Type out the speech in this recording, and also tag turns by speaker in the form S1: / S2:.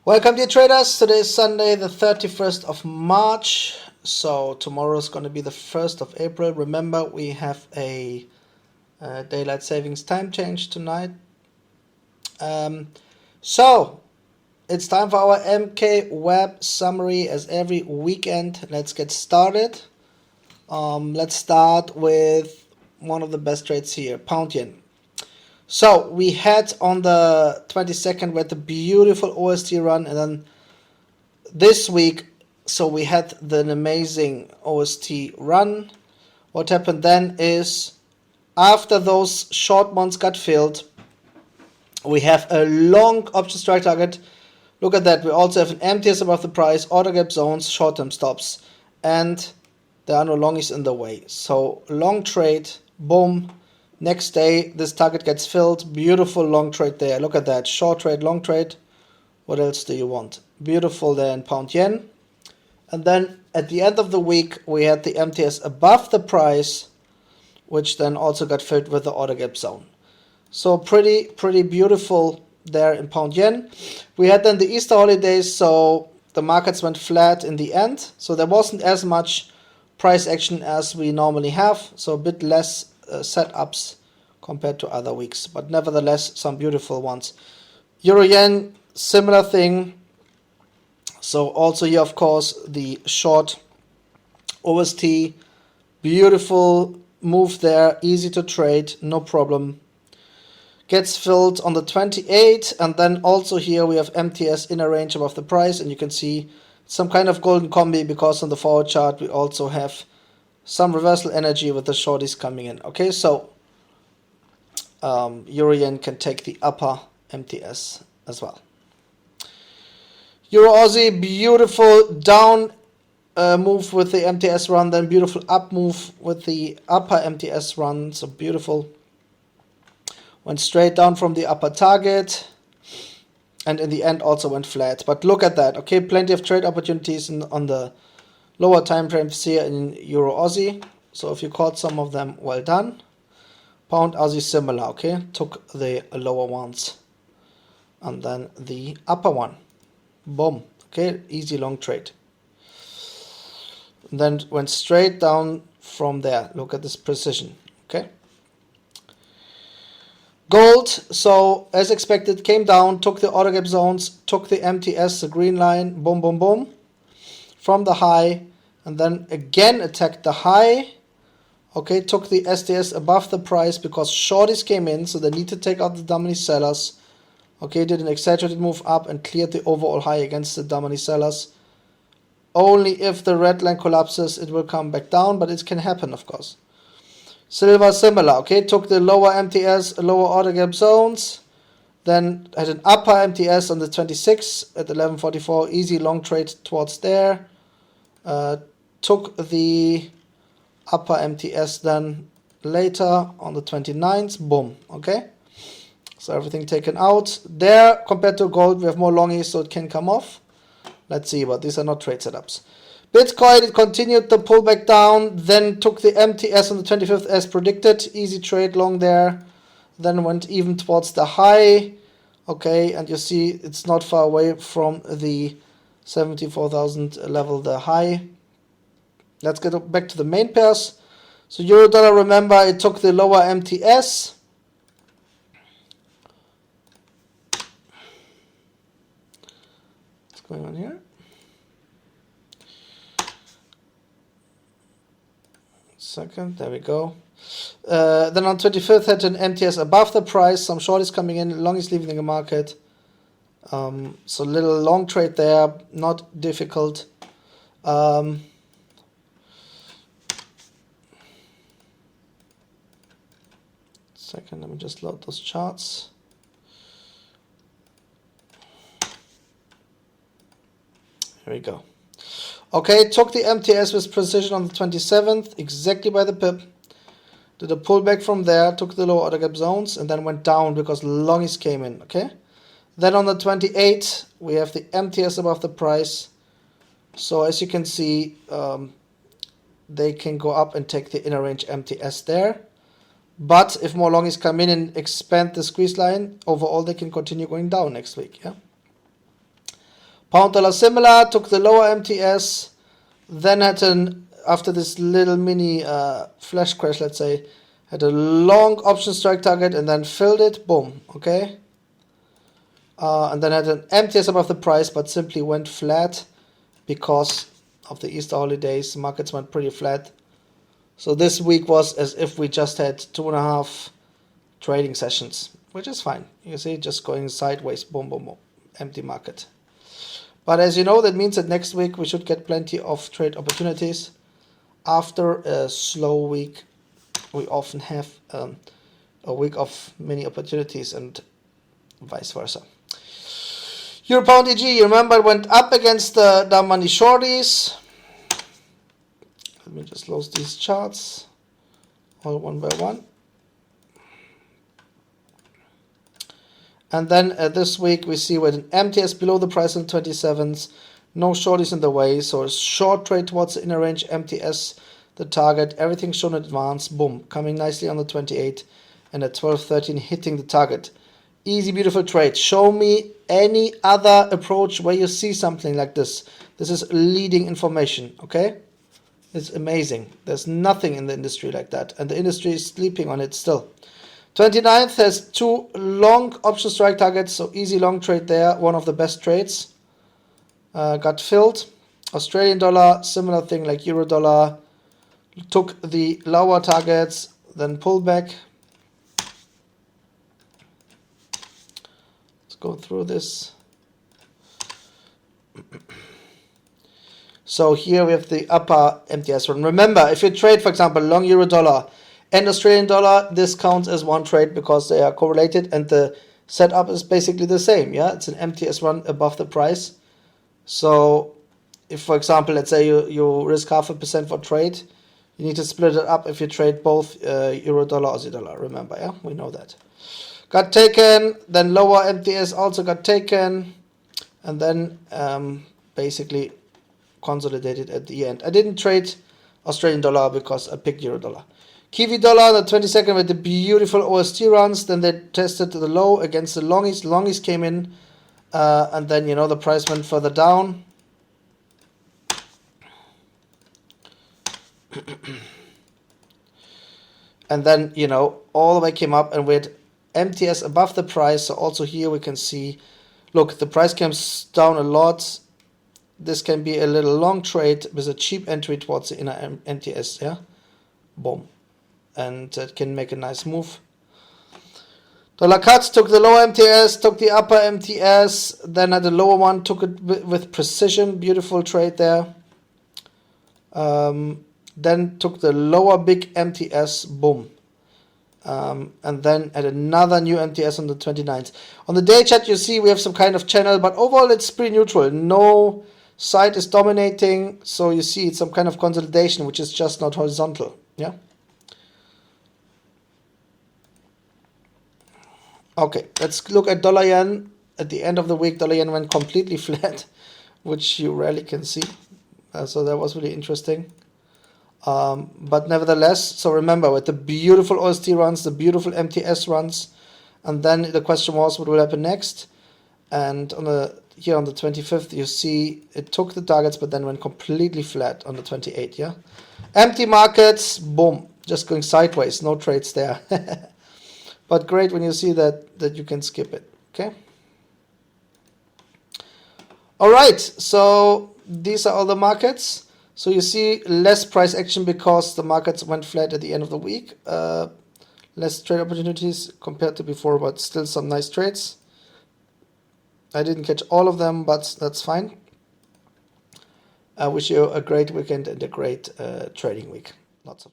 S1: Welcome dear traders, today is Sunday the 31st of March, so tomorrow is going to be the 1st of April. Remember, we have a daylight savings time change tonight. So it's time for our MK web summary as every weekend. Let's get started. Let's start with one of the best trades here, pound yen. So we had on the 22nd with the beautiful OST run, and then this week, so we had an amazing OST run. What happened then is, after those short ones got filled, we have a long option strike target. Look at that. We also have an MTS above the price, order gap zones, short-term stops, and there are no longies in the way. So long trade, boom. Next day, this target gets filled. Beautiful long trade there. Look at that. Short trade, long trade. What else do you want? Beautiful there in pound yen. And then at the end of the week, we had the MTS above the price, which then also got filled with the order gap zone. So pretty beautiful there in pound yen. We had then the Easter holidays, so the markets went flat in the end. So there wasn't as much price action as we normally have. So a bit less setups compared to other weeks, but nevertheless some beautiful ones. Euro yen, similar thing. So also here, of course, the short OST, beautiful move there, easy to trade, no problem. Gets filled on the 28th, and then also here we have MTS in a range above the price, and you can see some kind of golden combi because on the forward chart we also have some reversal energy with the shorties coming in. Okay, so Euro yen can take the upper MTS as well. Euro Aussie, beautiful down move with the MTS run, then beautiful up move with the upper MTS run. So beautiful. Went straight down from the upper target, and in the end also went flat. But look at that. Okay, plenty of trade opportunities on the lower time frames here in Euro Aussie. So if you caught some of them, well done. Pound Aussie similar, okay? Took the lower ones and then the upper one. Boom. Okay, easy long trade. And then went straight down from there. Look at this precision, okay? Gold, so as expected, came down, took the order gap zones, took the MTS, the green line, boom, boom, boom, from the high, and then again attacked the high. Okay, took the SDS above the price because shorties came in, so they need to take out the dummy sellers. Okay, did an exaggerated move up and cleared the overall high against the dummy sellers. Only if the red line collapses, it will come back down, but it can happen, of course. Silver similar, okay, took the lower MTS, lower order gap zones, then had an upper MTS on the 26th at 11.44, easy long trade towards there. Took the upper MTS then later on the 29th, boom, okay. So everything taken out. There, compared to gold, we have more longies, so it can come off. Let's see, but these are not trade setups. Bitcoin, it continued the pullback down, then took the MTS on the 25th as predicted. Easy trade long there. Then went even towards the high. Okay, and you see it's not far away from the 74,000 level, the high. Let's get back to the main pairs. So euro dollar, remember, it took the lower MTS. What's going on here? Second, there we go. Then on 25th had an MTS above the price, some shorties coming in, longies leaving the market. So little long trade there, not difficult. Second, let me just load those charts. Here we go. Okay, took the MTS with precision on the 27th, exactly by the pip. Did a pullback from there, took the lower order gap zones, and then went down because longies came in, okay? Then on the 28th, we have the MTS above the price. So as you can see, they can go up and take the inner range MTS there. But if more longies come in and expand the squeeze line, overall they can continue going down next week, yeah? Pound dollar similar, took the lower MTS, then had after this little mini flash crash, let's say, had a long option strike target and then filled it, boom, okay? And then had an MTS above the price, but simply went flat because of the Easter holidays. Markets went pretty flat. So this week was as if we just had 2.5 trading sessions, which is fine. You see, just going sideways, boom, boom, boom, empty market. But as you know, that means that next week we should get plenty of trade opportunities. After a slow week, we often have a week of many opportunities and vice versa. Euro Pound EG, you remember it went up against the dumb money shorties. Let me just close these charts all one by one. And then this week we see with an MTS below the price on 27s, no shorties in the way, so a short trade towards the inner range, MTS, the target, everything shown in advance, boom, coming nicely on the 28 and at 12.13 hitting the target. Easy, beautiful trade. Show me any other approach where you see something like this. This is leading information, okay? It's amazing. There's nothing in the industry like that, and the industry is sleeping on it still. 29th has 2 long option strike targets, so easy long trade there, one of the best trades. Got filled. Australian dollar, similar thing like euro dollar. Took the lower targets, then pulled back. Let's go through this. So here we have the upper MTS run. Remember, if you trade, for example, long euro dollar and Australian dollar, this counts as one trade because they are correlated and the setup is basically the same. Yeah, it's an MTS run above the price. So if, for example, let's say you risk 0.5% for trade, you need to split it up if you trade both euro dollar, Aussie dollar. Remember, yeah, we know that. Got taken, then lower MTS also got taken, and then basically consolidated at the end. I didn't trade Australian dollar because I picked euro dollar. Kiwi dollar, the 22nd with the beautiful OST runs. Then they tested the low against the longies. Longies came in, and then, you know, the price went further down. And then, you know, all the way came up and we had MTS above the price. So also here we can see, look, the price comes down a lot. This can be a little long trade with a cheap entry towards the inner MTS, yeah? Boom. And that can make a nice move. Dollar cuts, took the lower MTS, took the upper MTS, then had the lower one, took it with precision, beautiful trade there. Then took the lower big MTS, boom. And then at another new MTS on the 29th. On the day chart, you see we have some kind of channel, but overall it's pretty neutral. No side is dominating, so you see it's some kind of consolidation, which is just not horizontal. Yeah. Okay, let's look at dollar yen. At the end of the week, dollar yen went completely flat, which you rarely can see. So that was really interesting. But nevertheless, so remember, with the beautiful OST runs, the beautiful MTS runs, and then the question was what will happen next. And here on the 25th, you see it took the targets, but then went completely flat on the 28th, yeah? Empty markets, boom, just going sideways, no trades there. But great when you see that you can skip it, okay? All right, so these are all the markets. So you see less price action because the markets went flat at the end of the week. Less trade opportunities compared to before, but still some nice trades. I didn't catch all of them, but that's fine. I wish you a great weekend and a great trading week. Lots of